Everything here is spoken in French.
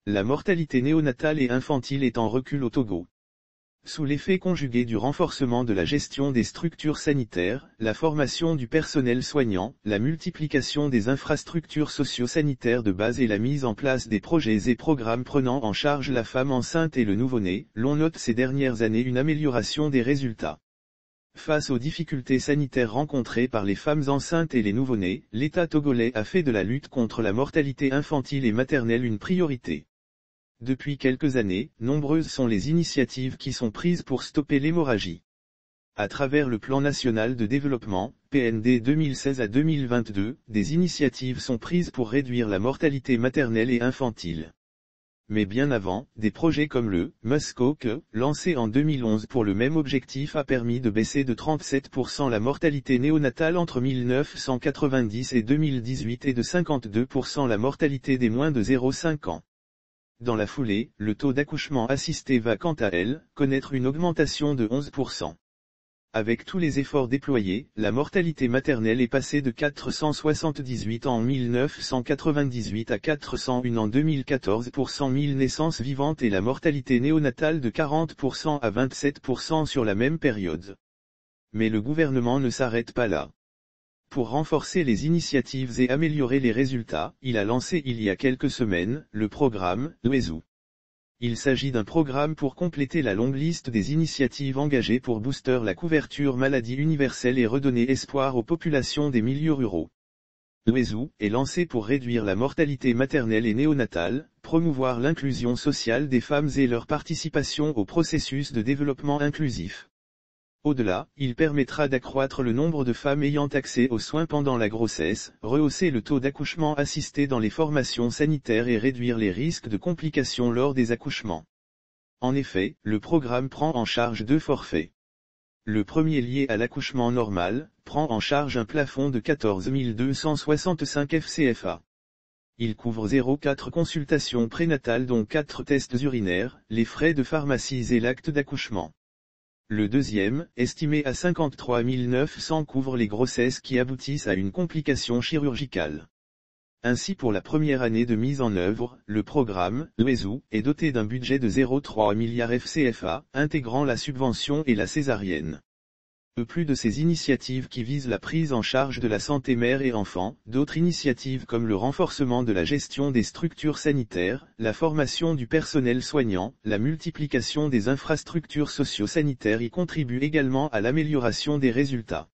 La mortalité néonatale et infantile est en recul au Togo. Sous l'effet conjugué du renforcement de la gestion des structures sanitaires, la formation du personnel soignant, la multiplication des infrastructures socio-sanitaires de base et la mise en place des projets et programmes prenant en charge la femme enceinte et le nouveau-né, l'on note ces dernières années une amélioration des résultats. Face aux difficultés sanitaires rencontrées par les femmes enceintes et les nouveau-nés, l'État togolais a fait de la lutte contre la mortalité infantile et maternelle une priorité. Depuis quelques années, nombreuses sont les initiatives qui sont prises pour stopper l'hémorragie. À travers le Plan national de développement, PND 2016 à 2022, des initiatives sont prises pour réduire la mortalité maternelle et infantile. Mais bien avant, des projets comme le Muskoke, lancé en 2011 pour le même objectif a permis de baisser de 37% la mortalité néonatale entre 1990 et 2018 et de 52% la mortalité des moins de 0,5 ans. Dans la foulée, le taux d'accouchement assisté va quant à elle, connaître une augmentation de 11%. Avec tous les efforts déployés, la mortalité maternelle est passée de 478 en 1998 à 401 en 2014 pour 100 000 naissances vivantes et la mortalité néonatale de 40% à 27% sur la même période. Mais le gouvernement ne s'arrête pas là. Pour renforcer les initiatives et améliorer les résultats, il a lancé il y a quelques semaines, le programme Wezu. Il s'agit d'un programme pour compléter la longue liste des initiatives engagées pour booster la couverture maladie universelle et redonner espoir aux populations des milieux ruraux. Wezu est lancé pour réduire la mortalité maternelle et néonatale, promouvoir l'inclusion sociale des femmes et leur participation au processus de développement inclusif. Au-delà, il permettra d'accroître le nombre de femmes ayant accès aux soins pendant la grossesse, rehausser le taux d'accouchement assisté dans les formations sanitaires et réduire les risques de complications lors des accouchements. En effet, le programme prend en charge deux forfaits. Le premier lié à l'accouchement normal, prend en charge un plafond de 14 265 FCFA. Il couvre 0,4 consultations prénatales dont 4 tests urinaires, les frais de pharmacie et l'acte d'accouchement. Le deuxième, estimé à 53 900 couvre les grossesses qui aboutissent à une complication chirurgicale. Ainsi pour la première année de mise en œuvre, le programme, Wezu, est doté d'un budget de 0,3 milliard FCFA, intégrant la subvention et la césarienne. Plus de ces initiatives qui visent la prise en charge de la santé mère et enfant, d'autres initiatives comme le renforcement de la gestion des structures sanitaires, la formation du personnel soignant, la multiplication des infrastructures socio-sanitaires y contribuent également à l'amélioration des résultats.